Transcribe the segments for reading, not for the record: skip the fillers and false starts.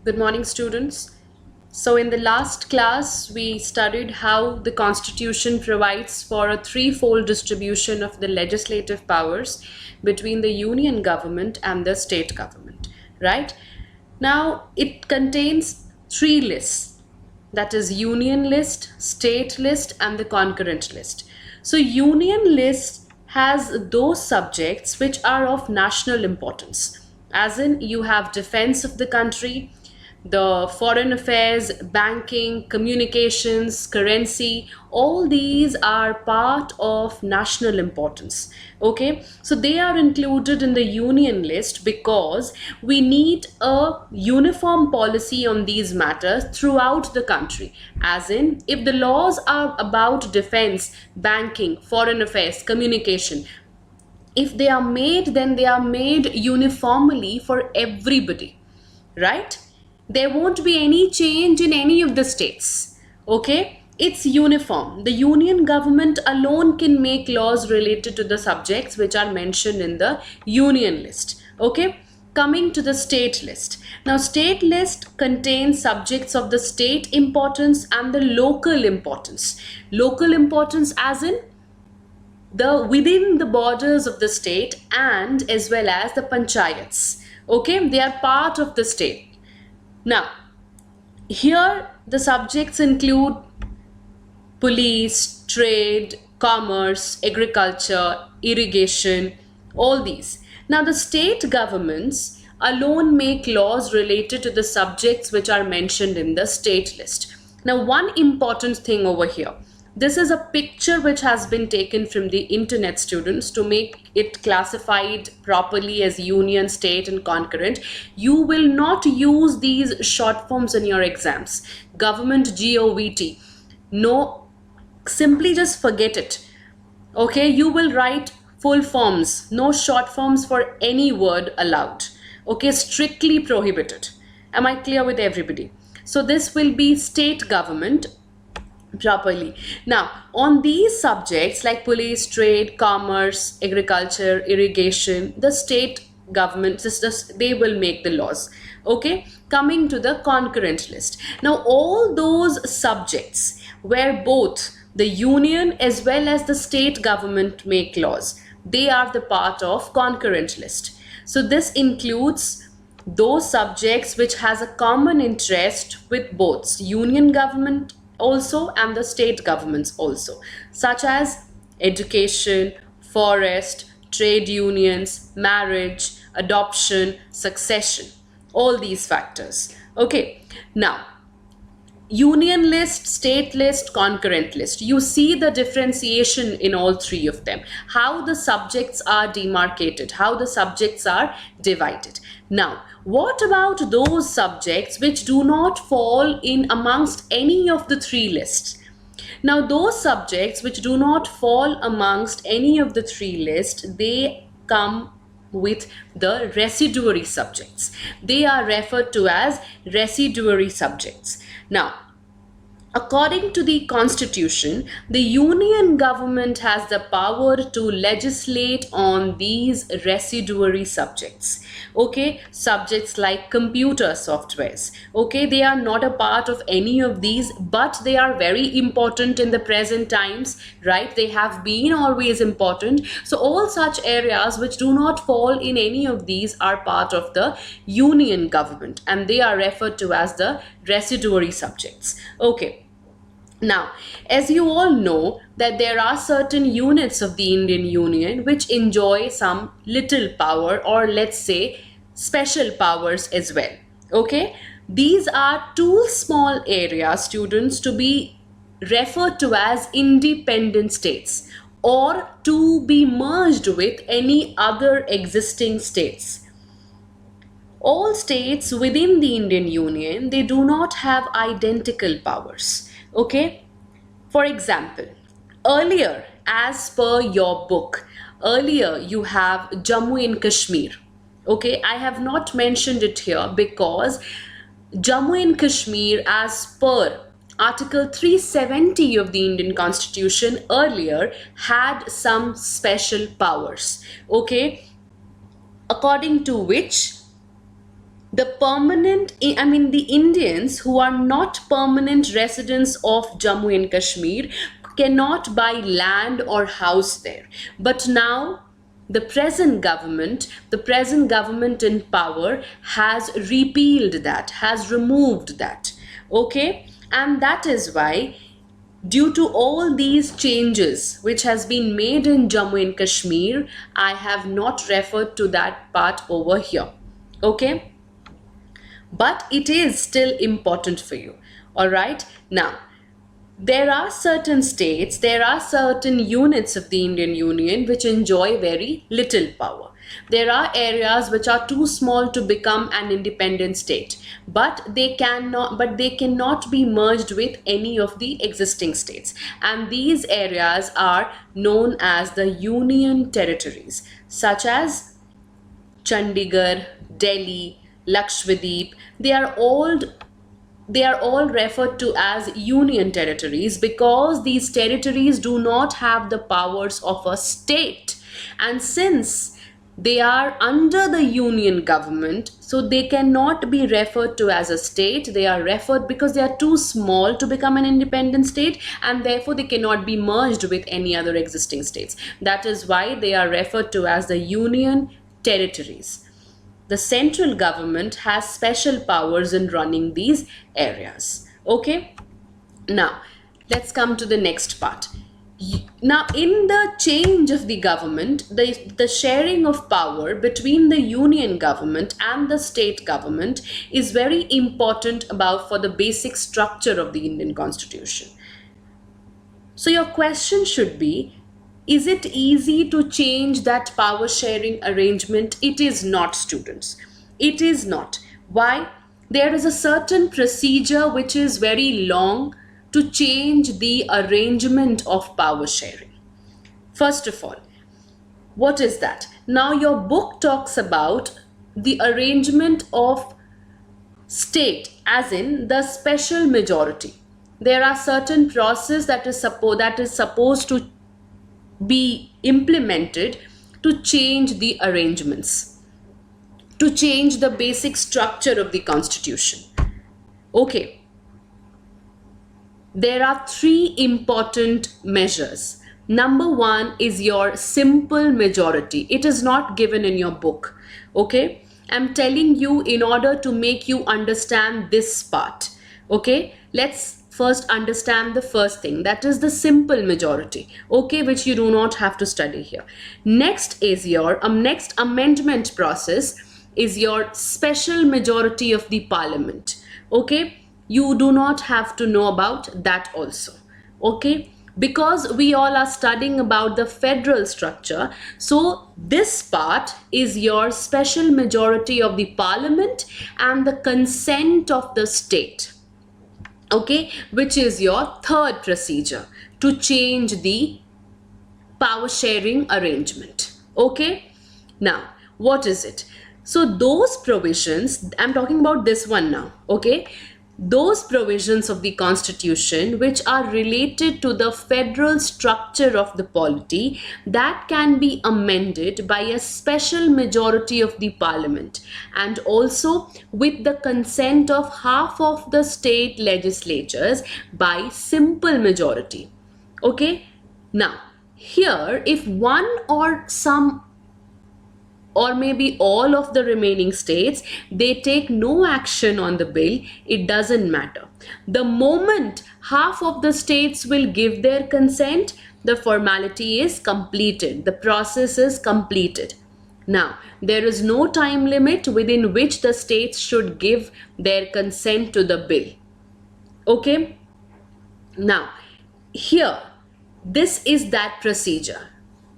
Good morning, students. So, in the last class, we studied how the Constitution provides for a threefold distribution of the legislative powers between the union government and the state government, right? Now, it contains three lists, that is, union list, state list, and the concurrent list. So, union list has those subjects which are of national importance, as in, you have defense of the country, the foreign affairs, banking, communications, currency, all these are part of national importance. Okay, so they are included in the union list because we need a uniform policy on these matters throughout the country. As in, if the laws are about defense, banking, foreign affairs, communication, if they are made, then they are made uniformly for everybody, right? There won't be any change in any of the states. Okay, it's uniform. The union government alone can make laws related to the subjects which are mentioned in the union list. Okay, coming to the state list. Now, state list contains subjects of the state importance and the local importance. Local importance as in the within the borders of the state, and as well as the panchayats. Okay, they are part of the state. Now, here the subjects include police, trade, commerce, agriculture, irrigation, all these. Now, the state governments alone make laws related to the subjects which are mentioned in the state list. Now, one important thing over here, this is a picture which has been taken from the internet, students, to make it classified properly as union, state, and concurrent. You will not use these short forms in your exams. Government, GOVT. No, simply just forget it. Okay, you will write full forms, no short forms for any word allowed. Okay, strictly prohibited. Am I clear with everybody? So this will be state government properly. Now, on these subjects like police, trade, commerce, agriculture, irrigation, the state government systems, they will make the laws. Okay, coming to the concurrent list. Now, all those subjects where both the union as well as the state government make laws, they are the part of concurrent list. So this includes those subjects which has a common interest with both union government also and the state governments also, such as education, forest, trade unions, marriage, adoption, succession, all these factors. Okay, now union list, state list, concurrent list, you see the differentiation in all three of them, how the subjects are demarcated, how the subjects are divided. Now, what about those subjects which do not fall in amongst any of the three lists? Now, those subjects which do not fall amongst any of the three lists, they come with the residuary subjects. They are referred to as residuary subjects. Now, according to the Constitution, the union government has the power to legislate on these residuary subjects. Okay, subjects like computer softwares. Okay, they are not a part of any of these, but they are very important in the present times, right? They have been always important. So, all such areas which do not fall in any of these are part of the union government, and they are referred to as the residuary subjects. Okay. Now, as you all know that there are certain units of the Indian Union which enjoy some little power, or let's say special powers as well. Okay, these are two small areas, students, to be referred to as independent states or to be merged with any other existing states. All states within the Indian Union, they do not have identical powers. Okay, for example, earlier, as per your book, earlier you have Jammu and Kashmir. Okay, I have not mentioned it here because Jammu and Kashmir, as per Article 370 of the Indian Constitution, earlier had some special powers. Okay, according to which the Indians who are not permanent residents of Jammu and Kashmir cannot buy land or house there. But now the present government in power has repealed that, has removed that. Okay? And that is why, due to all these changes which has been made in Jammu and Kashmir, I have not referred to that part over here. Okay? But it is still important for you. All right? Now, there are certain states, there are certain units of the Indian Union which enjoy very little power. There are areas which are too small to become an independent state, but they cannot be merged with any of the existing states. And these areas are known as the Union territories, such as Chandigarh, Delhi, Lakshadweep. They are all referred to as union territories because these territories do not have the powers of a state. And since they are under the union government, so they cannot be referred to as a state. They are referred because they are too small to become an independent state, and therefore they cannot be merged with any other existing states. That is why they are referred to as the union territories. The central government has special powers in running these areas. Okay? Now, let's come to the next part. Now, in the change of the government, the sharing of power between the union government and the state government is very important for the basic structure of the Indian Constitution. So your question should be, is it easy to change that power sharing arrangement? It is not, students. It is not. Why? There is a certain procedure which is very long to change the arrangement of power sharing. First of all, what is that? Now your book talks about the arrangement of state, as in the special majority. There are certain process that is supposed to be implemented to change the arrangements, to change the basic structure of the constitution. Okay. There are three important measures. Number one is your simple majority. It is not given in your book. Okay. I'm telling you in order to make you understand this part. Okay. Let's first understand the first thing, that is the simple majority, okay, which you do not have to study here. Next is your next amendment process is your special majority of the parliament. Okay, you do not have to know about that also. Okay, because we all are studying about the federal structure, so this part is your special majority of the parliament and the consent of the state. Okay, which is your third procedure to change the power sharing arrangement. Okay, now what is it? So those provisions, I'm talking about this one now. Okay, those provisions of the constitution which are related to the federal structure of the polity, that can be amended by a special majority of the parliament and also with the consent of half of the state legislatures by simple majority. Okay, now here if one or some or maybe all of the remaining states, they take no action on the bill, it doesn't matter. The moment half of the states will give their consent, the formality is completed, the process is completed. Now, there is no time limit within which the states should give their consent to the bill. Okay? Now, here, this is that procedure.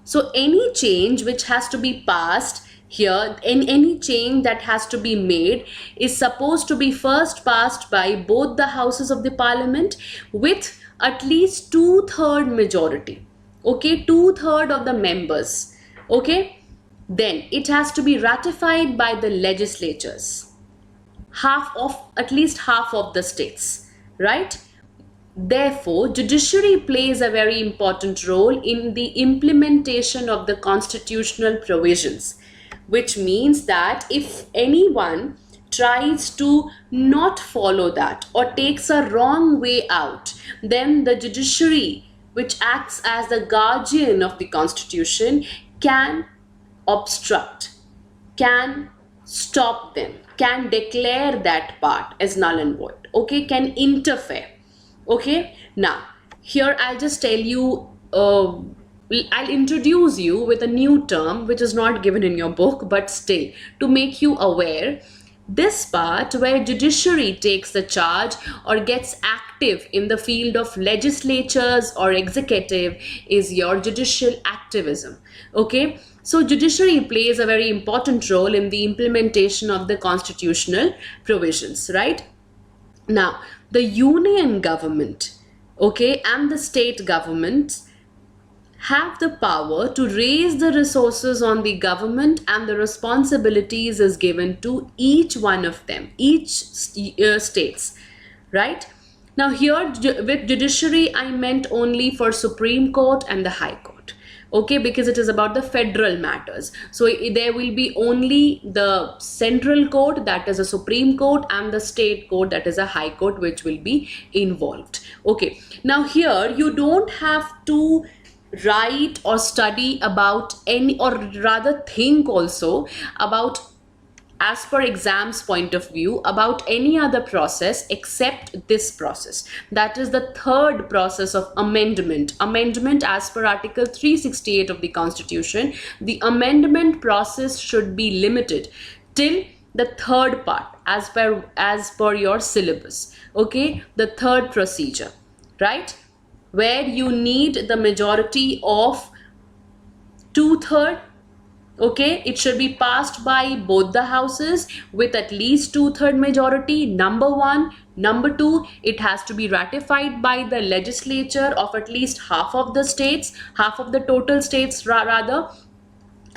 So any change which has to be passed here, any change that has to be made is supposed to be first passed by both the houses of the parliament with at least 2/3 majority. Okay, 2/3 of the members. Okay, then it has to be ratified by the legislatures. At least half of the states, right? Therefore, judiciary plays a very important role in the implementation of the constitutional provisions, which means that if anyone tries to not follow that or takes a wrong way out, then the judiciary, which acts as the guardian of the constitution, can obstruct, can stop them, can declare that part as null and void, okay, can interfere. Okay, now here I'll just tell you, I'll introduce you with a new term which is not given in your book, but still to make you aware. This part where judiciary takes the charge or gets active in the field of legislatures or executive is your judicial activism. Okay, so judiciary plays a very important role in the implementation of the constitutional provisions, right? Now, the union government, okay, and the state governments have the power to raise the resources on the government, and the responsibilities is given to each one of them, each states, right? Now here with judiciary I meant only for Supreme Court and the High Court, okay, because it is about the federal matters. So there will be only the central court, that is a Supreme Court, and the state court, that is a High Court, which will be involved. Okay, now here you don't have to write or study about any, or rather think also about, as per exams point of view, about any other process except this process, that is the third process of amendment. Amendment, as per article 368 of the constitution, the amendment process should be limited till the third part, as per your syllabus, okay, the third procedure, right, where you need the majority of 2/3. Okay, it should be passed by both the houses with at least 2/3 majority, number one. Number two, it has to be ratified by the legislature of at least half of the states, half of the total states rather.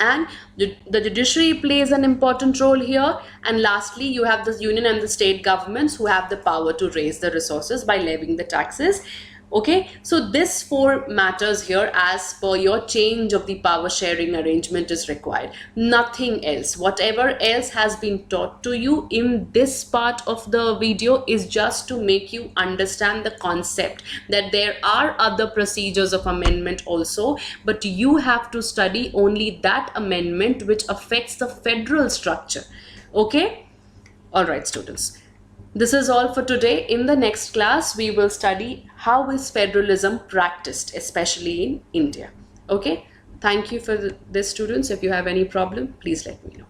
And the judiciary plays an important role here. And lastly, you have the union and the state governments who have the power to raise the resources by levying the taxes. Okay, so this four matters here as per your change of the power sharing arrangement is required, nothing else. Whatever else has been taught to you in this part of the video is just to make you understand the concept that there are other procedures of amendment also, but you have to study only that amendment which affects the federal structure. Okay, all right students, this is all for today. In the next class, we will study how is federalism practiced, especially in India. Okay, thank you for this students. If you have any problem, please let me know.